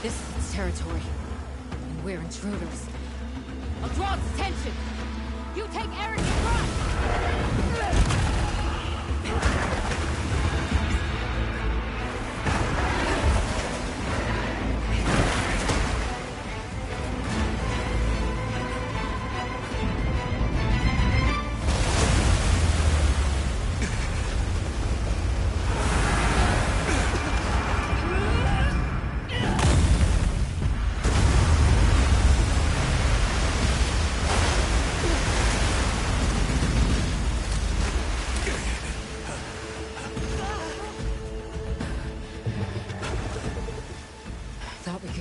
This is its territory, and we're intruders. I'll draw its attention! You take Eric and run!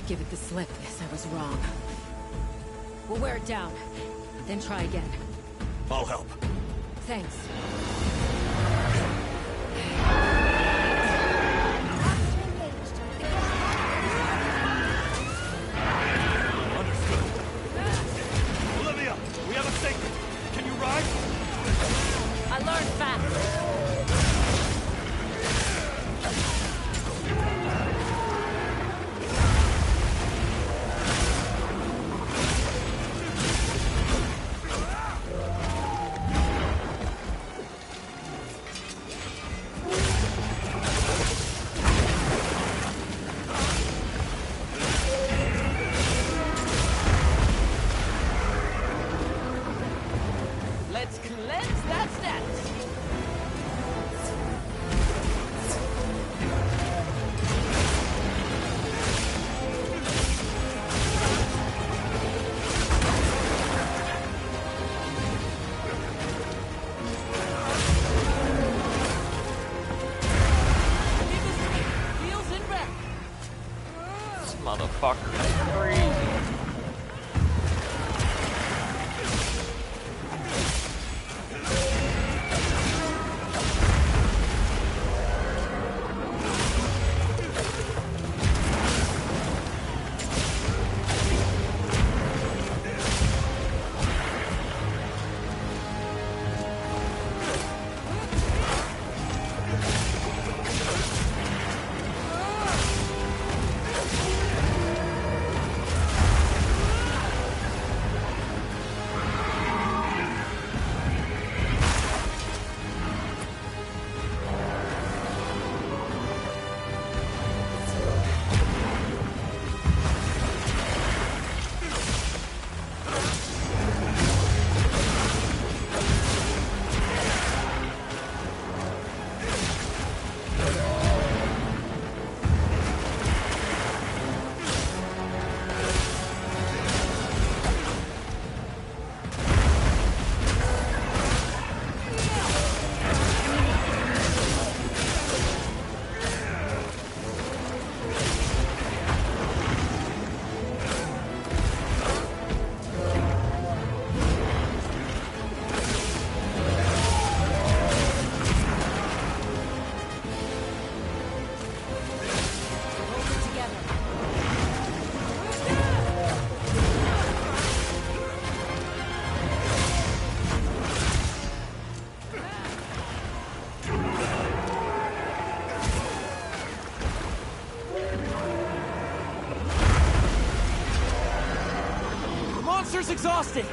Give it the slip. Yes, I was wrong. We'll wear it down, then try again. I'll help. Thanks. Understood. Olivia, we have a secret. Can you ride? I learned fast. Motherfucker is crazy. Monster's exhausted!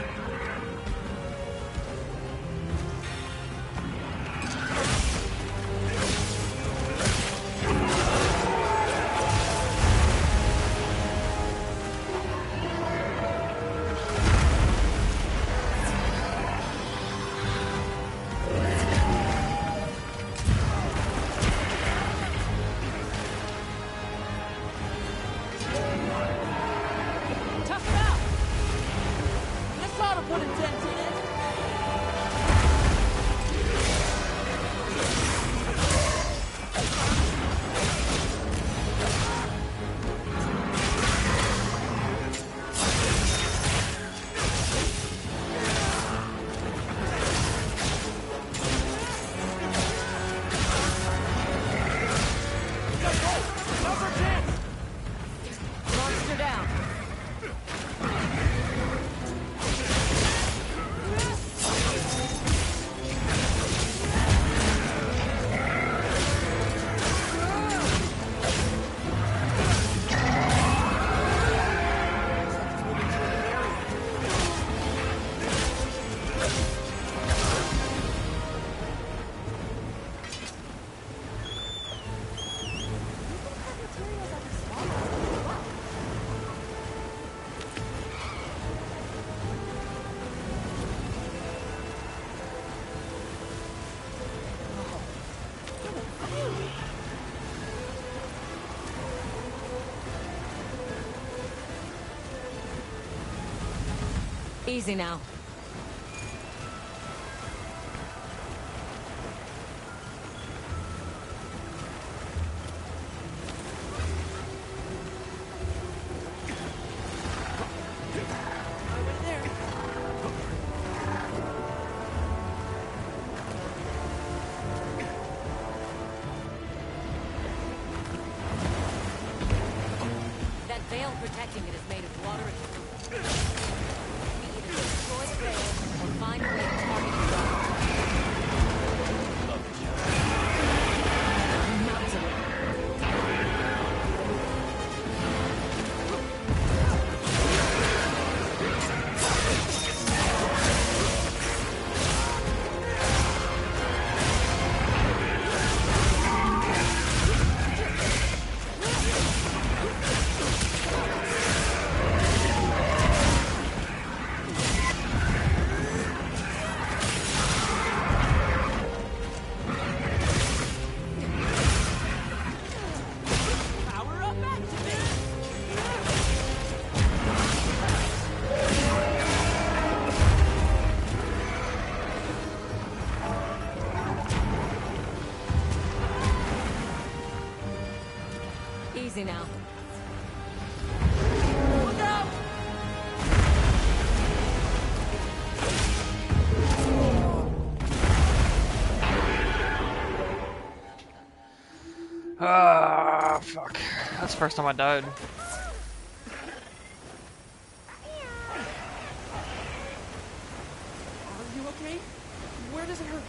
Easy now. That veil protecting it is made of water and food. We either destroy the veil or find a way to target it. Not today. Easy now. Look out! Ah, fuck. That's the first time I died. Are you okay? Where does it hurt?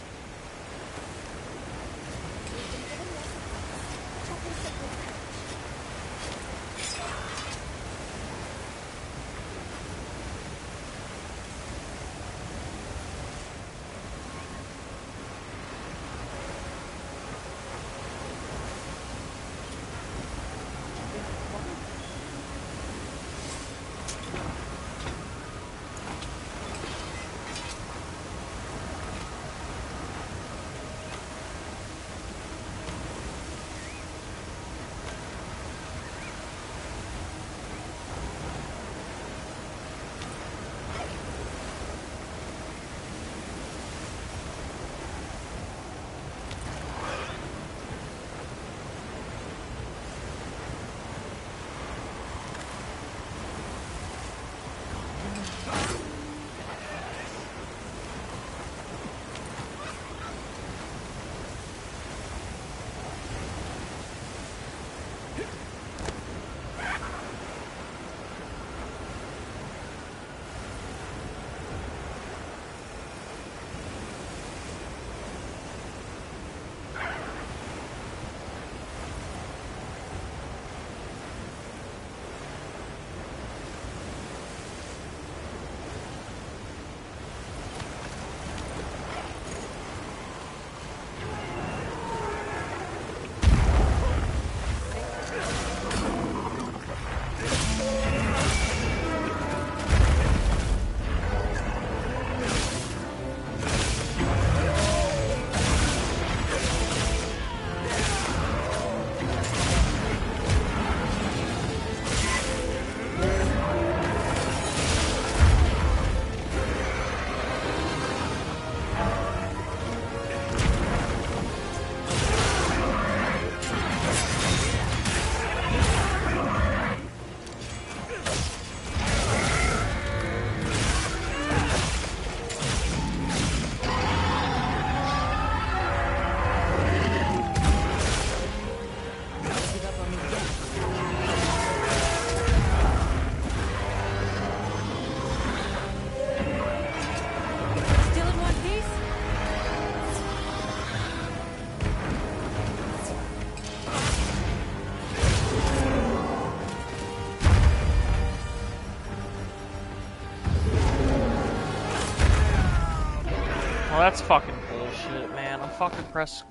Well, that's fucking bullshit, man. I'm fucking press.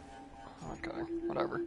Okay, whatever.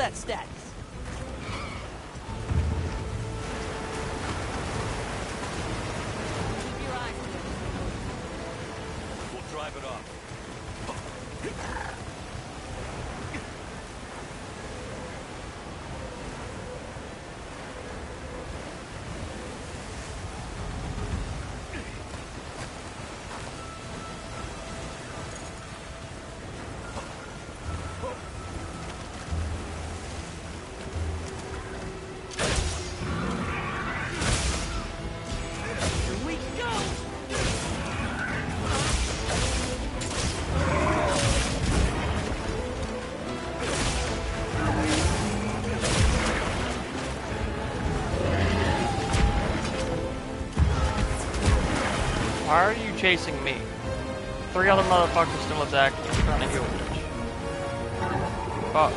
that status? Keep your eyes peeled. We'll drive it off. Here we go! Why are you chasing me? 3 other motherfuckers still attacking me, trying to heal bitch. Fuck.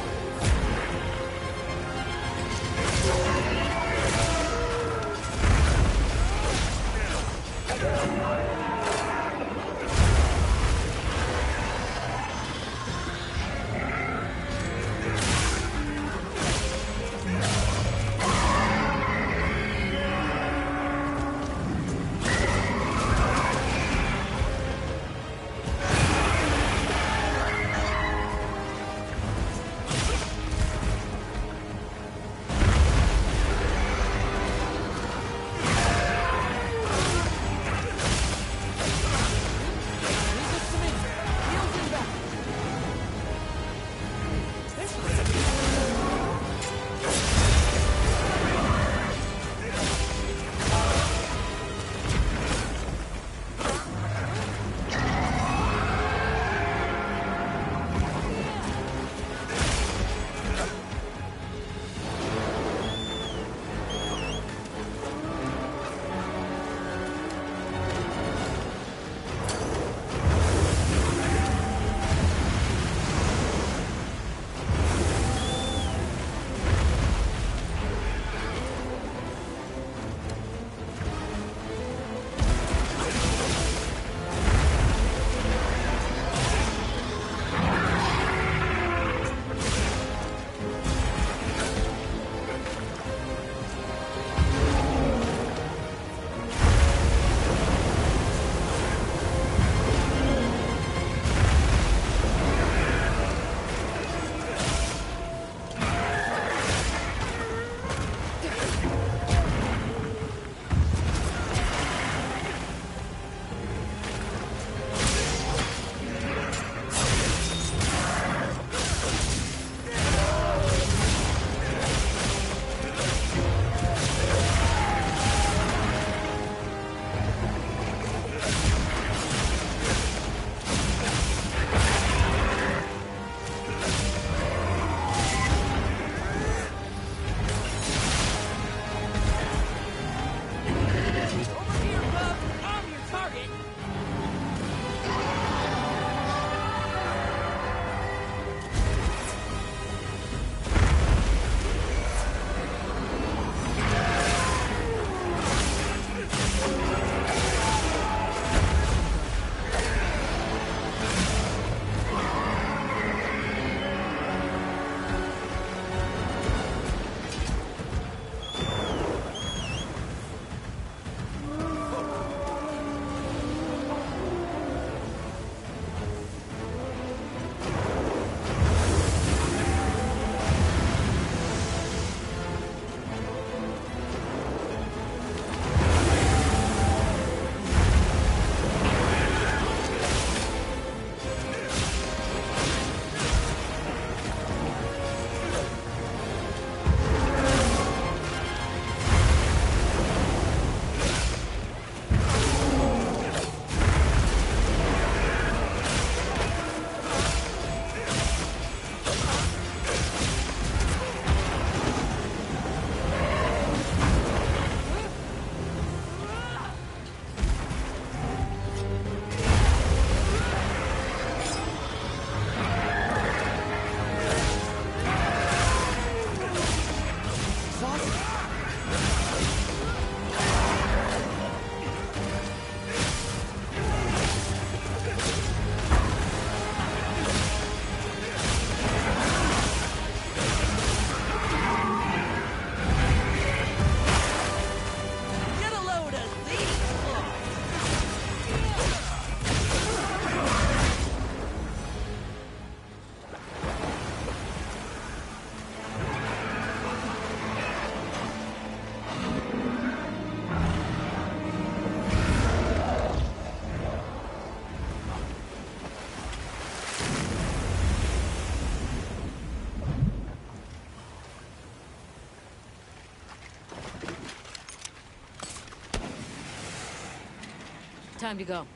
Time to go.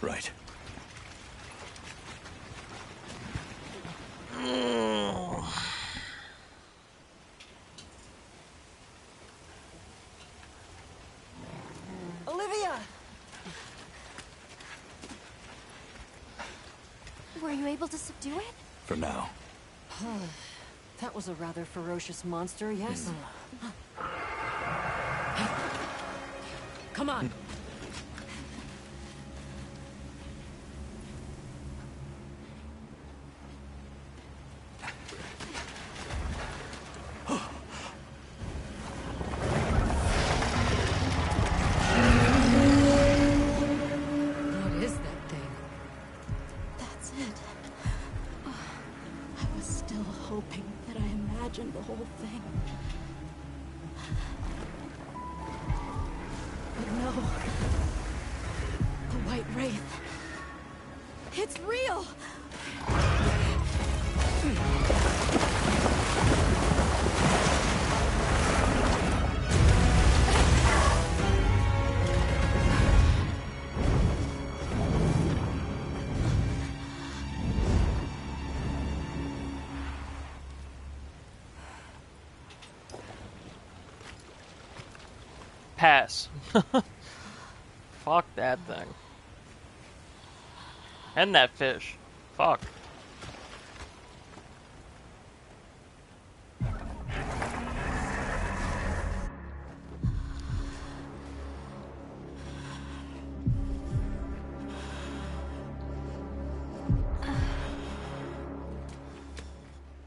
Right. Olivia! Were you able to subdue it? For now. That was a rather ferocious monster, yes? Come on. What is that thing? That's it. Oh, I was still hoping that I imagined the whole thing. But no. The White Wraith. It's real! Pass. Fuck that thing. And that fish. Fuck.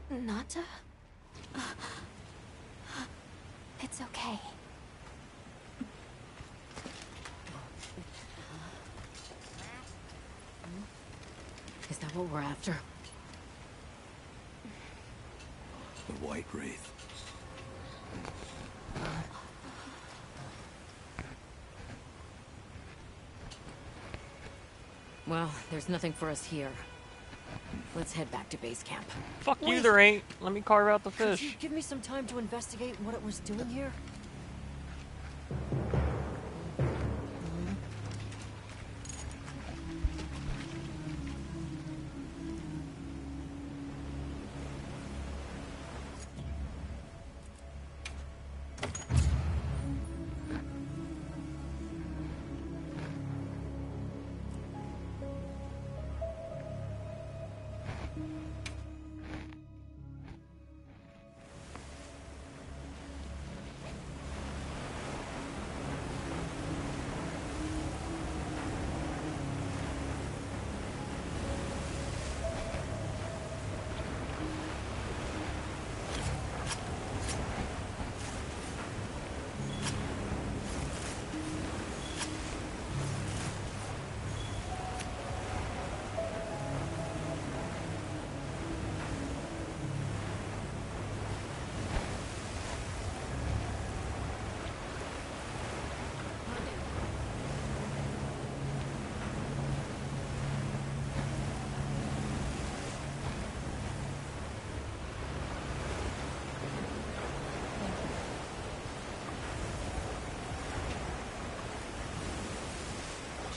Nata? It's okay. Is that what we're after? The White Wraith. Well, there's nothing for us here. Let's head back to base camp. Fuck you, Wait. there ain't. Let me carve out the Could fish. you give me some time to investigate what it was doing here?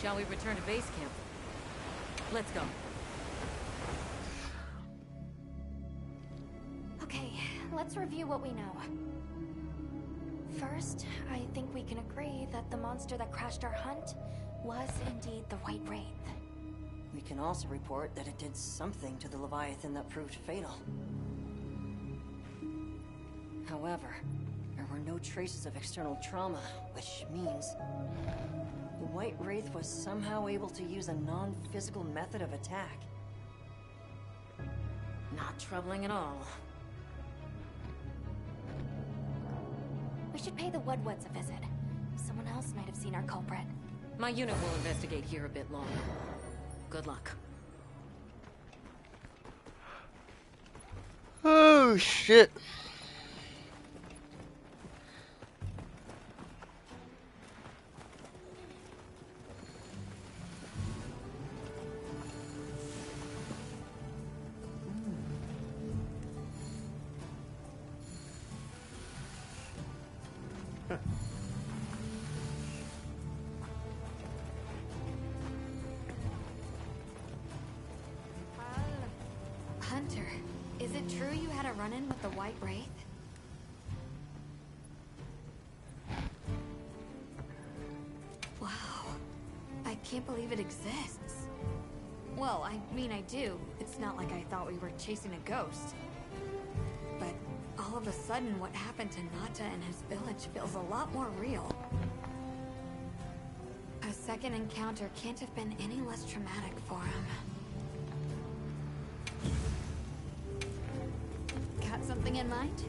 Shall we return to base camp? Let's go. Okay, let's review what we know. First, I think we can agree that the monster that crashed our hunt was indeed the White Wraith. We can also report that it did something to the Leviathan that proved fatal. However, there were no traces of external trauma, which means the White Wraith was somehow able to use a non-physical method of attack. Not troubling at all. We should pay the Woodwoods a visit. Someone else might have seen our culprit. My unit will investigate here a bit longer. Good luck. Oh shit. Hunter, is it true you had a run-in with the White Wraith? Wow. I can't believe it exists. Well, I mean, I do. It's not like I thought we were chasing a ghost. But all of a sudden, what happened to Nata and his village feels a lot more real. A second encounter can't have been any less traumatic for him. Got something in mind?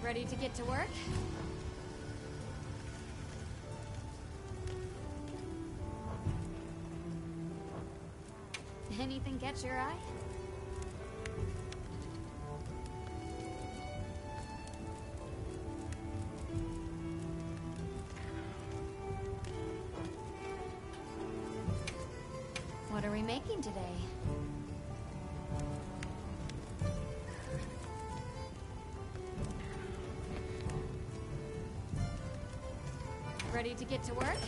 Ready to get to work? Anything catch your eye? What are we making today? Ready to get to work?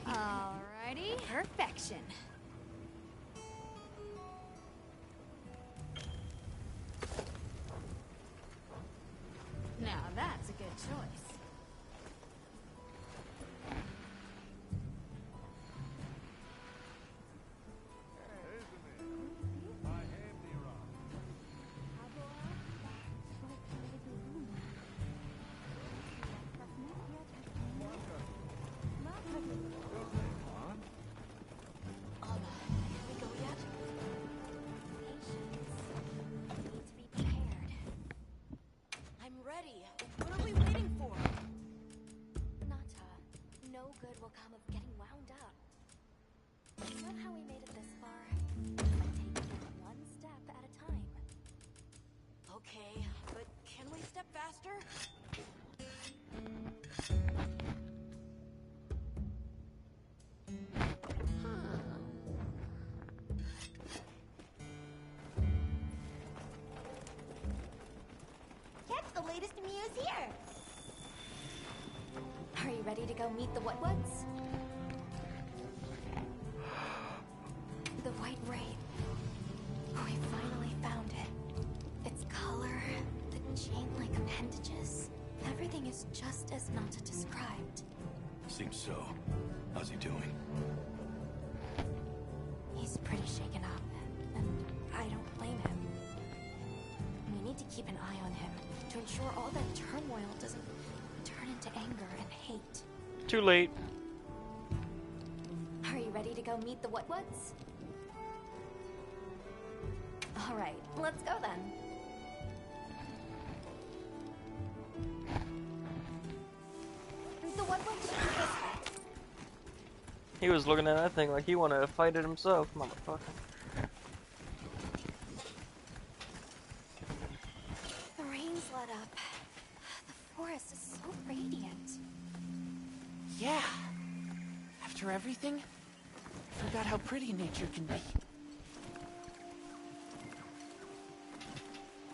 Alrighty, perfection. Now that's a good choice. The latest news here. Are you ready to go meet the Whatwoods? The White Wraith. We finally found it. Its color, the chain-like appendages. Everything is just as Nata described. Seems so. How's he doing? He's pretty shaken up, and I don't blame him. We need to keep an eye on him to ensure all that turmoil doesn't turn into anger and hate. Too late. Are you ready to go meet the Whatwoods? All right, let's go then. The Whatwoods should be this way. He was looking at that thing like he wanted to fight it himself, motherfucker. The rain's let up. The forest is so radiant. Yeah. After everything, I forgot how pretty nature can be.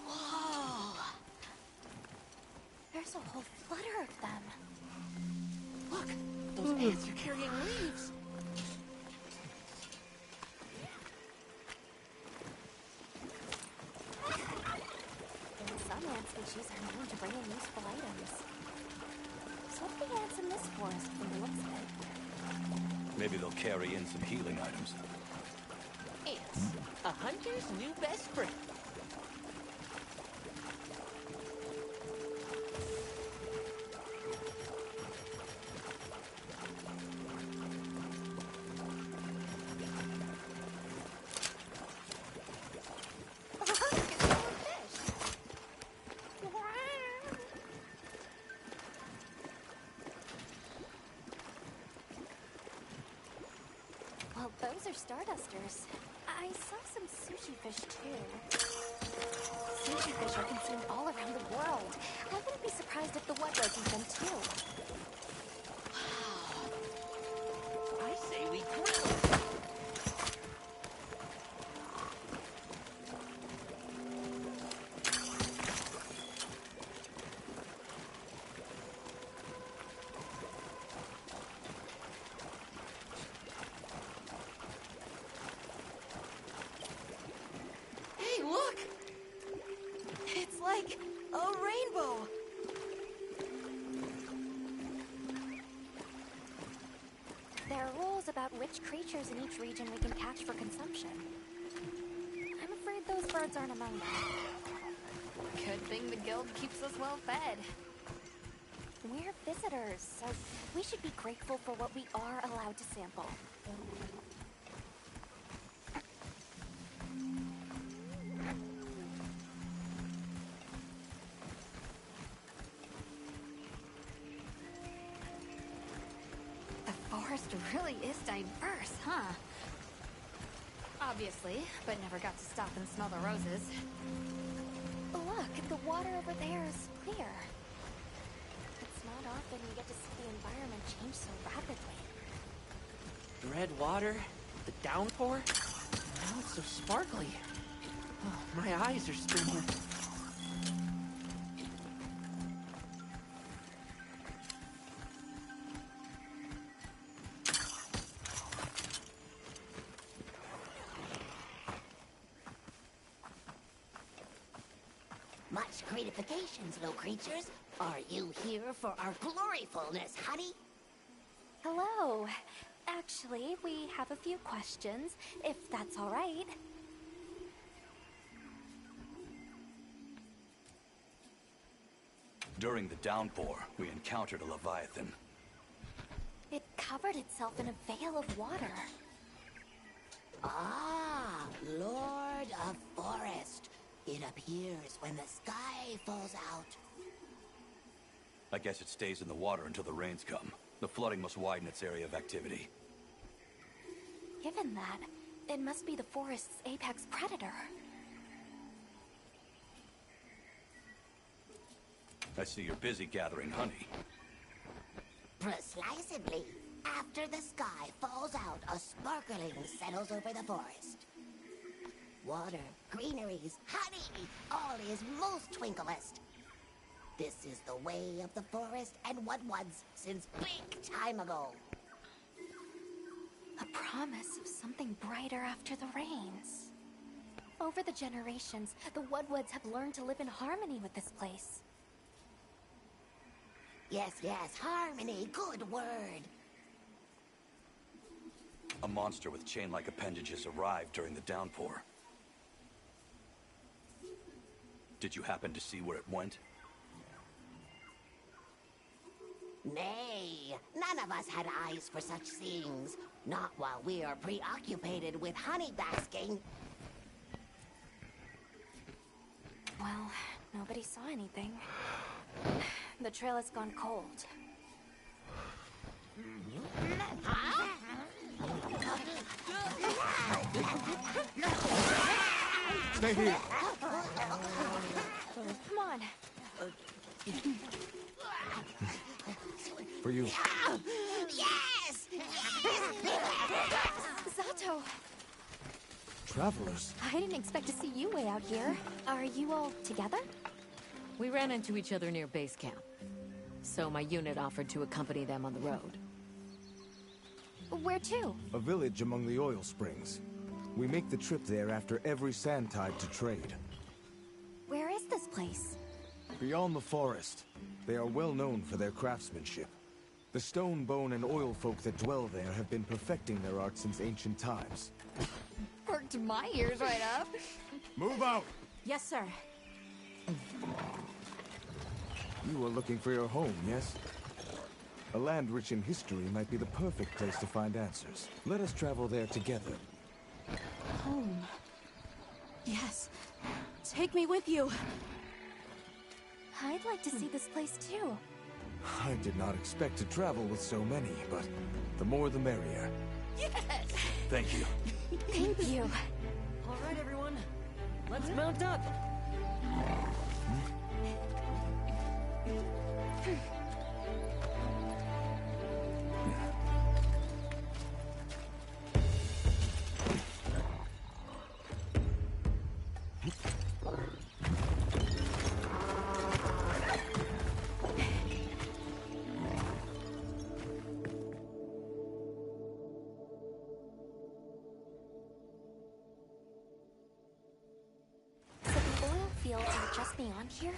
Whoa! There's a whole flutter of them. Look, those ants are carrying leaves. Some ant species are known to bring in useful items. So what are the ants in this forest from the looks of it? Maybe they'll carry in some healing items. Ants, a hunter's new best friend. Well, those are Stardusters. I saw some sushi fish, too. Sushi fish are consumed all around the world. I wouldn't be surprised if the Whatwoods eat them, too. I say we grill. which creatures in each region we can catch for consumption. I'm afraid those birds aren't among them. Good thing the guild keeps us well fed. We're visitors, so we should be grateful for what we are allowed to sample. The forest really is diverse, huh? Obviously, but never got to stop and smell the roses. Look, the water over there is clear. It's not often you get to see the environment change so rapidly. The red water, the downpour. Now it's so sparkly. Oh, my eyes are streaming. Much gratifications, little creatures. Are you here for our gloryfulness, honey? Hello. Actually, we have a few questions, if that's all right. During the downpour, we encountered a leviathan. It covered itself in a veil of water. Ah, Lord of Forest. It appears when the sky falls out. I guess it stays in the water until the rains come. The flooding must widen its area of activity. Given that, it must be the forest's apex predator. I see you're busy gathering honey. Precisely. After the sky falls out, a sparkling settles over the forest. Water, greeneries, honey, all is most twinklest. This is the way of the forest and what was since big time ago. A promise of something brighter after the rains. Over the generations, the Woodwoods have learned to live in harmony with this place. Yes, yes, harmony, good word. A monster with chain-like appendages arrived during the downpour. Did you happen to see where it went? Nay, none of us had eyes for such things. Not while we are preoccupied with honey basking. Well, nobody saw anything. The trail has gone cold. Stay here. Come on. For you. Yes! Zato! Travelers. I didn't expect to see you way out here. Are you all together? We ran into each other near base camp. So my unit offered to accompany them on the road. Where to? A village among the oil springs. We make the trip there after every sand tide to trade. Where is this place? Beyond the forest, they are well known for their craftsmanship. The stone, bone, and oil folk that dwell there have been perfecting their art since ancient times. Perked my ears right up. Move out! Yes, sir. You are looking for your home, yes? A land rich in history might be the perfect place to find answers. Let us travel there together. Home. Yes. Take me with you. I'd like to see this place too. I did not expect to travel with so many, but the more the merrier. Yes! Thank you. Thank you. All right, everyone. Let's mount up. So the oil fields are just beyond here?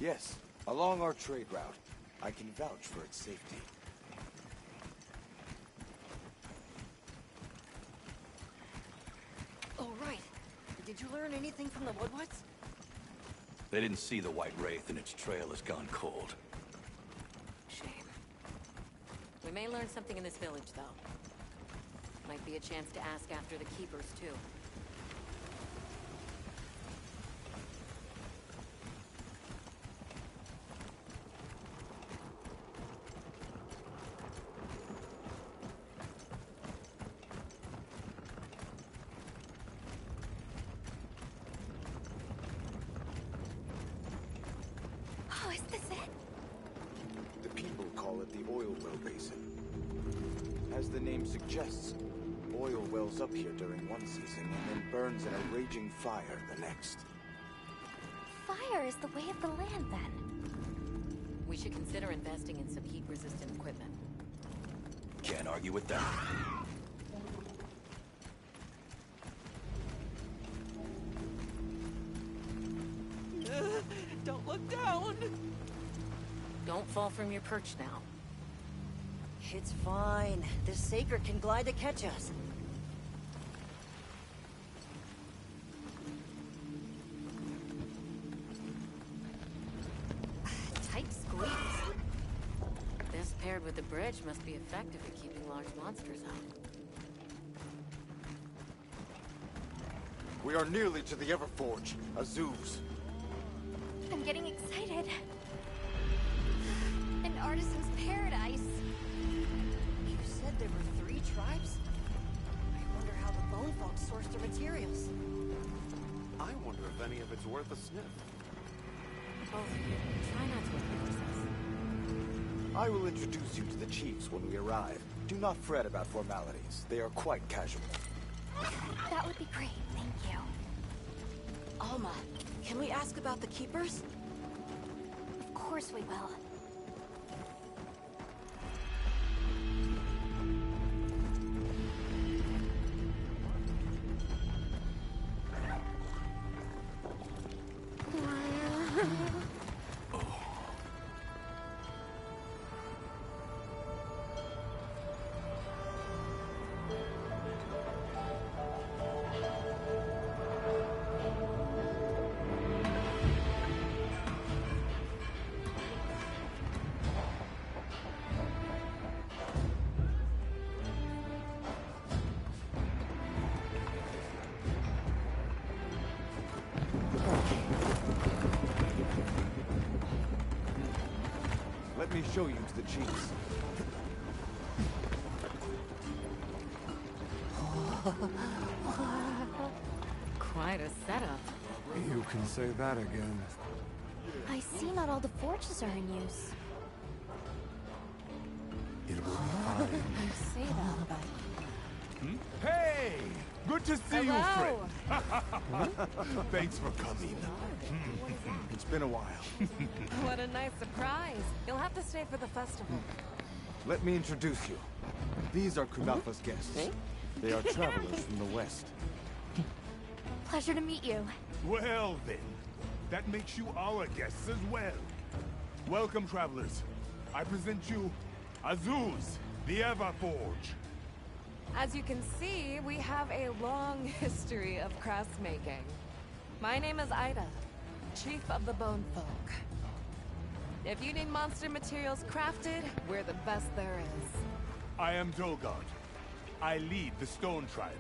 Yes, along our trade route. I can vouch for its safety. did you learn anything from the Woodwoods? They didn't see the White Wraith and its trail has gone cold. Shame. We may learn something in this village, though. Might be a chance to ask after the Keepers, too. Oh, is this it? The people call it the oil well basin. As the name suggests, oil wells up here during one season and then burns in a raging fire the next. Fire is the way of the land, then. We should consider investing in some heat-resistant equipment. Can't argue with that. Don't look down! Don't fall from your perch now. It's fine. This Sacred can glide to catch us. Tight squeeze. This paired with the bridge must be effective at keeping large monsters out. We are nearly to the Everforge, Azuz. I'm getting excited. An artisan's paradise. You said there were 3 tribes? I wonder how the bone folk source their materials. I wonder if any of it's worth a sniff. Both of you, try not to embarrass us. I will introduce you to the chiefs when we arrive. Do not fret about formalities. They are quite casual. That would be great, thank you. Alma, can we ask about the Keepers? Of course we will. Let me show you to the chiefs. Quite a setup. You can say that again. I see not all the forges are in use. It will be fine. You say that, but... Hey! Good to see you, friend. Thanks for coming. It's been a while. What a nice surprise. You'll have to stay for the festival. Let me introduce you. These are Kunafa's guests. They are travelers from the west. Pleasure to meet you. Well then, that makes you our guests as well. Welcome, travelers. I present you Azuz, the Everforge. As you can see, we have a long history of crafts making. My name is Ida, Chief of the Bone Folk. If you need monster materials crafted, we're the best there is. I am Dolgard. I lead the Stone Tribe.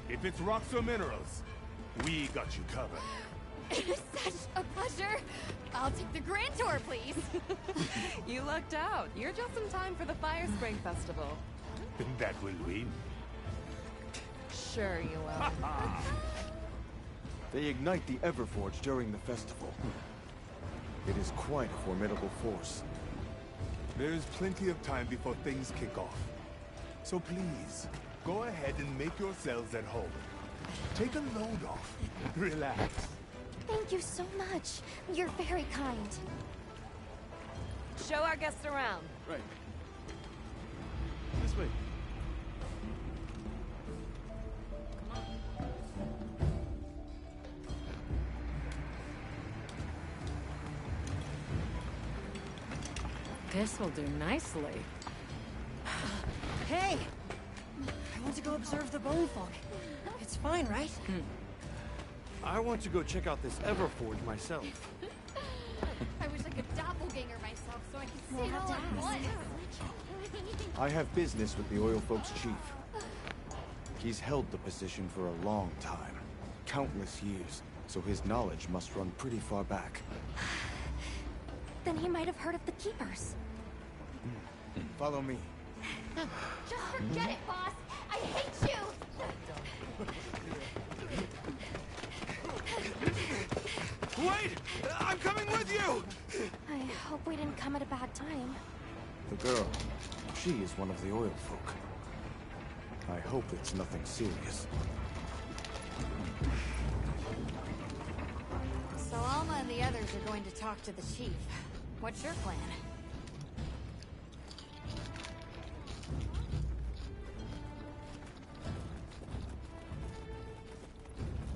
If it's rocks or minerals, we got you covered. It is such a pleasure. I'll take the grand tour, please. You lucked out. You're just in time for the Fire Spring Festival. That will win. Sure you will. They ignite the Everforge during the festival. It is quite a formidable force. There is plenty of time before things kick off. So please, go ahead and make yourselves at home. Take a load off. Relax. Thank you so much. You're very kind. Show our guests around. Right. This way. This will do nicely. Hey! I want to go observe the bone folk. It's fine, right? I want to go check out this Everforge myself. I wish I could doppelganger myself so I could see it all at once. I have business with the oil folks' chief. He's held the position for a long time. Countless years. So his knowledge must run pretty far back. Then he might have heard of the Keepers. Follow me. Just forget it, boss. I hate you. Wait! I'm coming with you! I hope we didn't come at a bad time. The girl, she is one of the oil folk. I hope it's nothing serious. So Alma and the others are going to talk to the chief. What's your plan?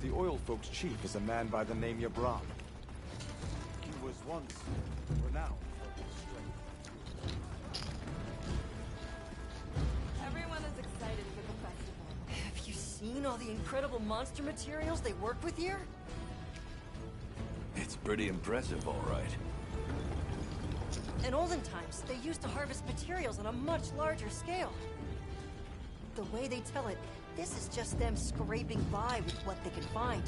The oil folks' chief is a man by the name Yabran. He was once renowned for his strength. Everyone is excited for the festival. Have you seen all the incredible monster materials they work with here? It's pretty impressive, all right. In olden times, they used to harvest materials on a much larger scale. The way they tell it, this is just them scraping by with what they can find.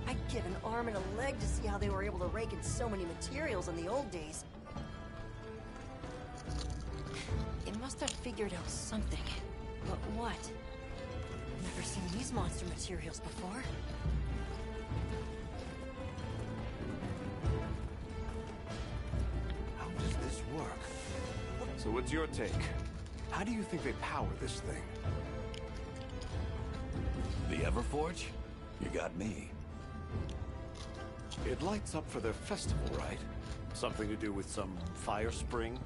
I'd give an arm and a leg to see how they were able to rake in so many materials in the old days. They must have figured out something. But what? Never seen these monster materials before. How does this work? So what's your take? How do you think they power this thing? The Everforge? You got me. It lights up for their festival, right? Something to do with some fire spring?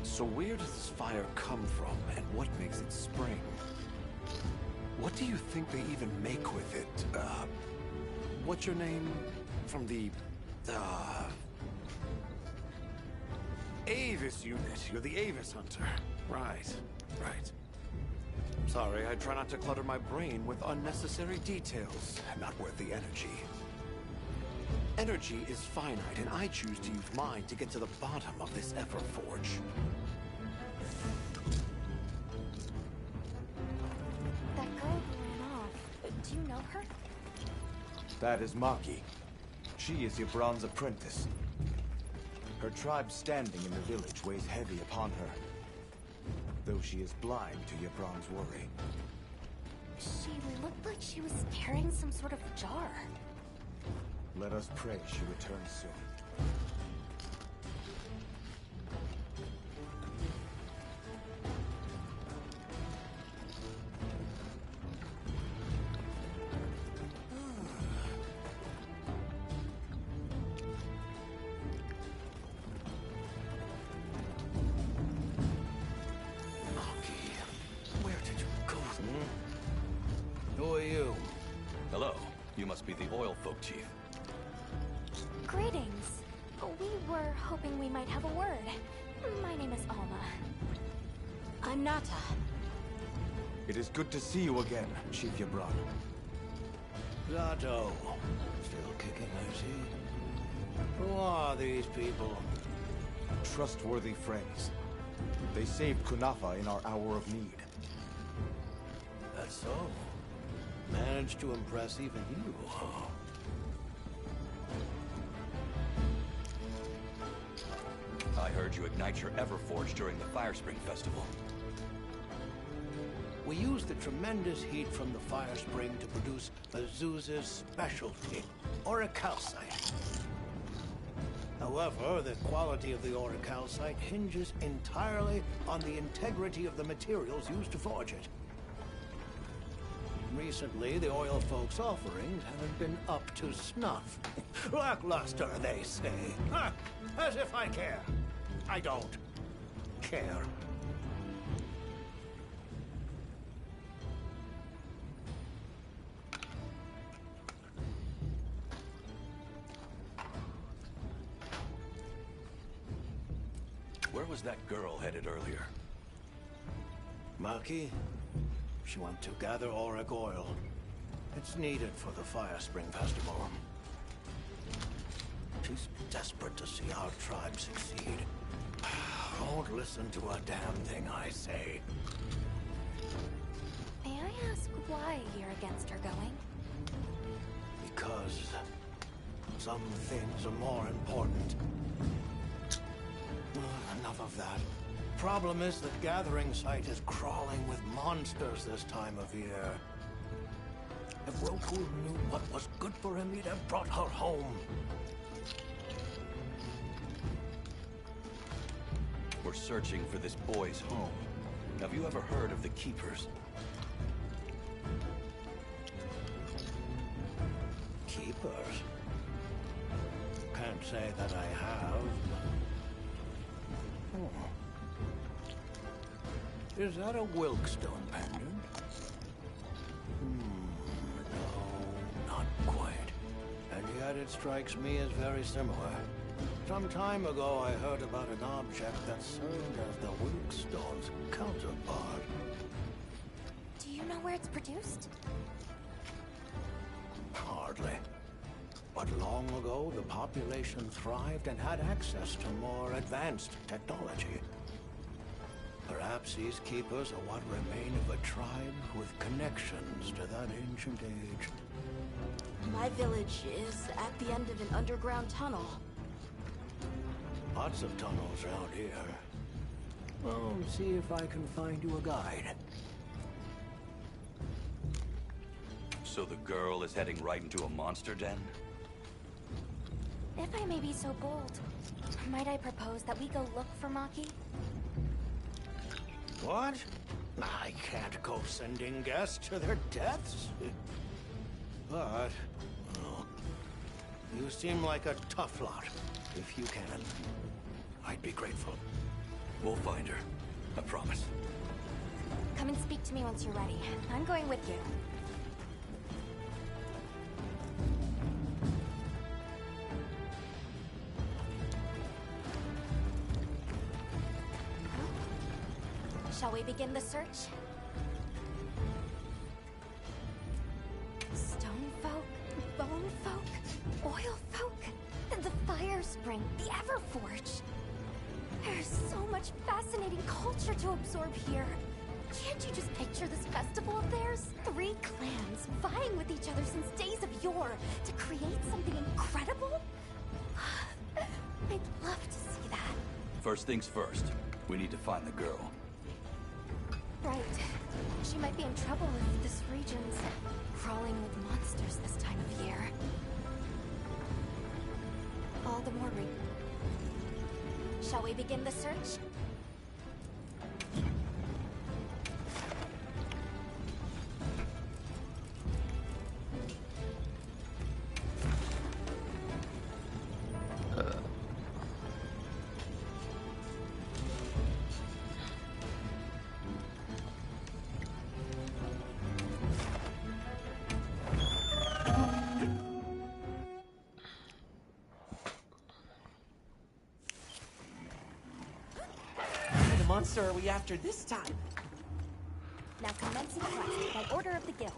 So where does this fire come from, and what makes it spring? What do you think they even make with it? What's your name? From the, Avis unit. You're the Avis hunter. Right, right. Sorry, I try not to clutter my brain with unnecessary details. Not worth the energy. Energy is finite, and I choose to use mine to get to the bottom of this Everforge. That girl who ran off, do you know her? That is Maki. She is Yabran's apprentice. Her tribe's standing in the village weighs heavy upon her. Though she is blind to Yabran's worry. She looked like she was carrying some sort of jar. Let us pray she returns soon. Who are you? Hello. You must be the oil folk chief. Greetings. We were hoping we might have a word. My name is Alma. I'm Nata. It is good to see you again, Chief Yabran. Zato. Still kicking, I see. Who are these people? Trustworthy friends. They saved Kunafa in our hour of need. That's so. Managed to impress even you, huh? I heard you ignite your Everforge during the Fire Spring Festival. We used the tremendous heat from the fire spring to produce Azusa's specialty, auricalcite. However, the quality of the auricalcite hinges entirely on the integrity of the materials used to forge it. Recently, the oil folks' offerings haven't been up to snuff. Lackluster, they say. Ha! As if I care. I don't care. Where was that girl headed earlier? Maki? She went to gather auric oil. It's needed for the Fire Spring Festival. She's desperate to see our tribe succeed. Don't listen to a damn thing I say. May I ask why you're against her going? Because some things are more important. Enough of that. Problem is the gathering site is crawling with monsters this time of year. If Roku knew what was good for him, he'd have brought her home. We're searching for this boy's home. Have you ever heard of the Keepers? Keepers? Can't say that I have. Is that a Wilkstone pendant? No, not quite. And yet it strikes me as very similar. Some time ago I heard about an object that served as the Wilkstone's counterpart. Do you know where it's produced? Hardly. But long ago, the population thrived and had access to more advanced technology. Perhaps these keepers are what remain of a tribe with connections to that ancient age. My village is at the end of an underground tunnel. Lots of tunnels around here. Well, see if I can find you a guide. So the girl is heading right into a monster den? If I may be so bold, might I propose that we go look for Maki? What? I can't go sending guests to their deaths. But, well, you seem like a tough lot. If you can, I'd be grateful. We'll find her. I promise. Come and speak to me once you're ready. I'm going with you. Shall we begin the search? Stone folk, bone folk, oil folk, and the Fire Spring, the Everforge. There's so much fascinating culture to absorb here. Can't you just picture this festival of theirs? 3 clans vying with each other since days of yore to create something incredible? I'd love to see that. First things first, we need to find the girl. Right. She might be in trouble if this region's crawling with monsters this time of year. All the more reason. Shall we begin the search? Monster are we after this time? Now commencing quest by order of the guild.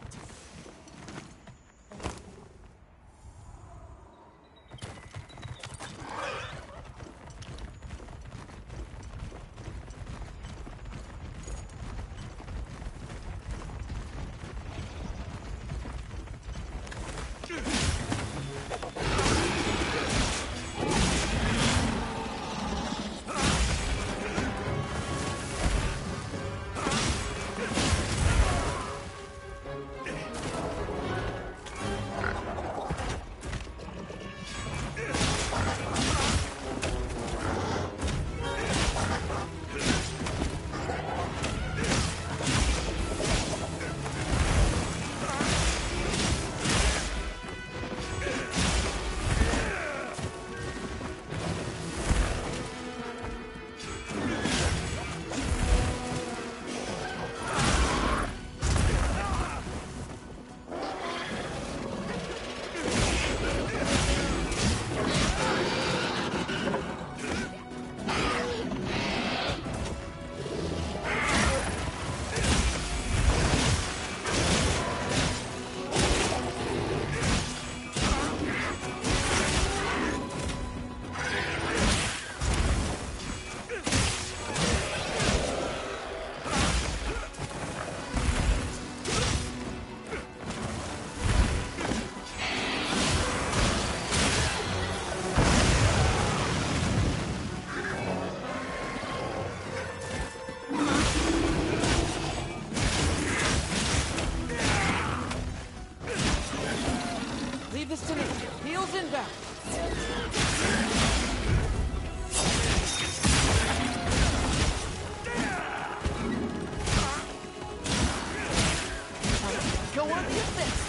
this to me. Heels inbound. Go on, get this.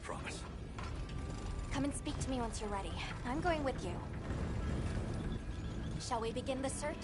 Promise. Come and speak to me once you're ready. I'm going with you. Shall we begin the search?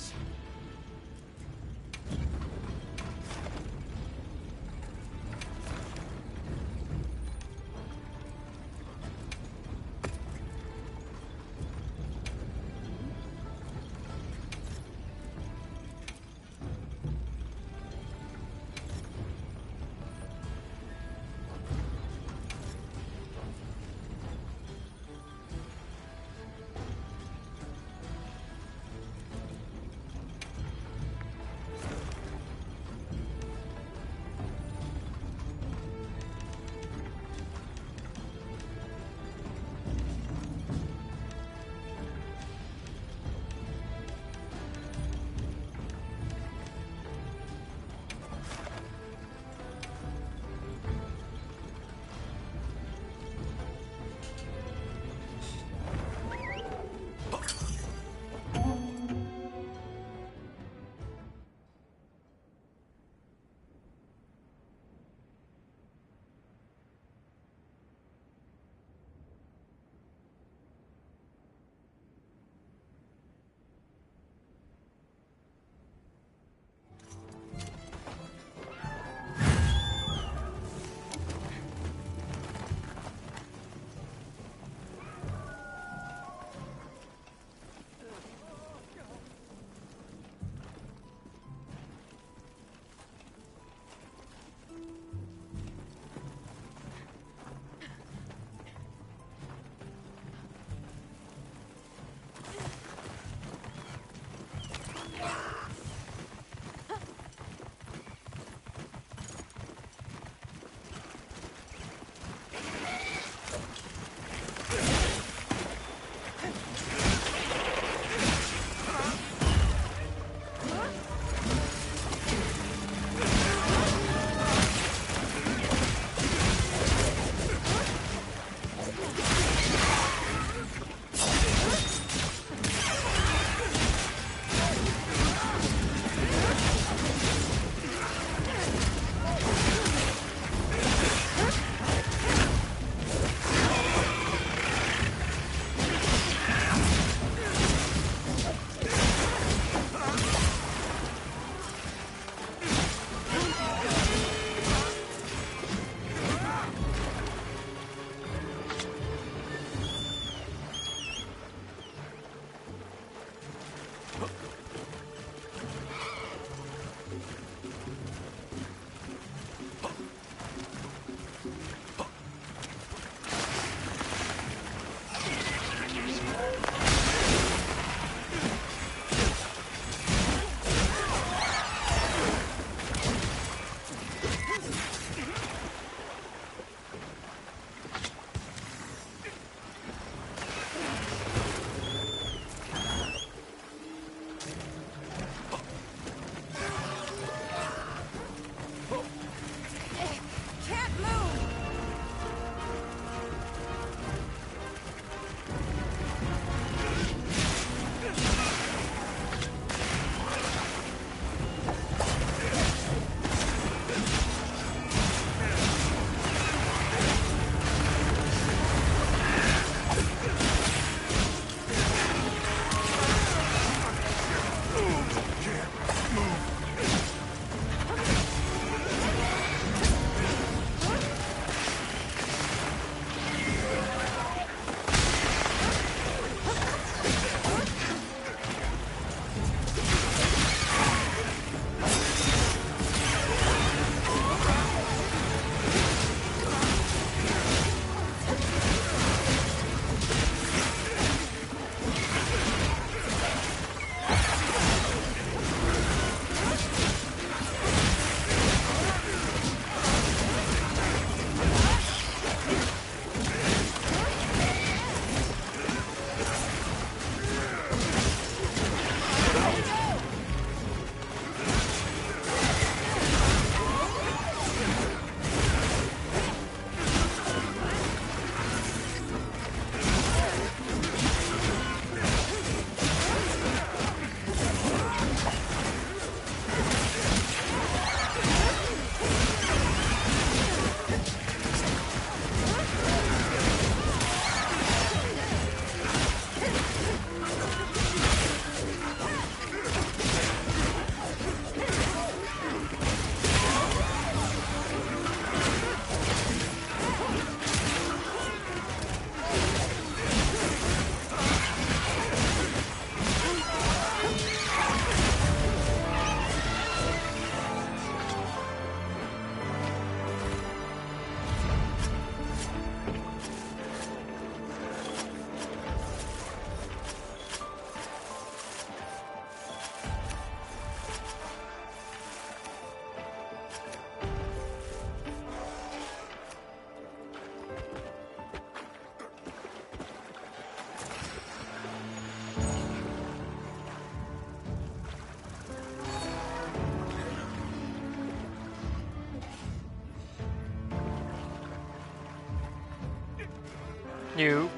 You.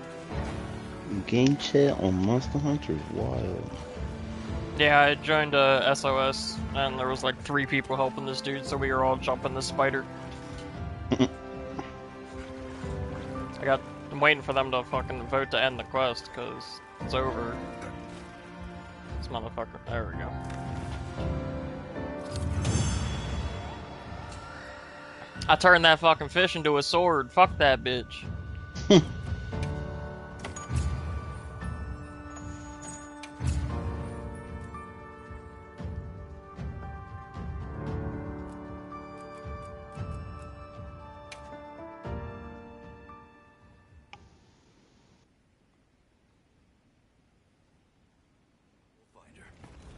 Game chat on Monster Hunter is wild. Yeah, I joined SOS, and there was like 3 people helping this dude, so we were all jumping the spider. I'm waiting for them to fucking vote to end the quest, because it's over. This motherfucker. There we go. I turned that fucking fish into a sword. Fuck that bitch.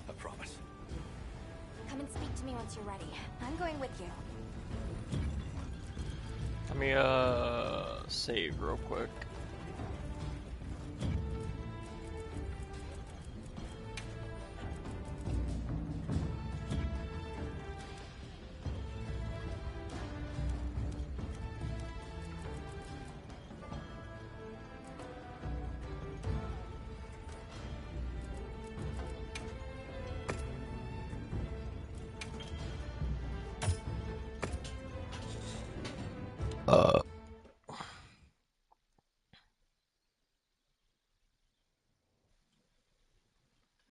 I promise. Come and speak to me once you're ready. I'm going with you. Let me save real quick.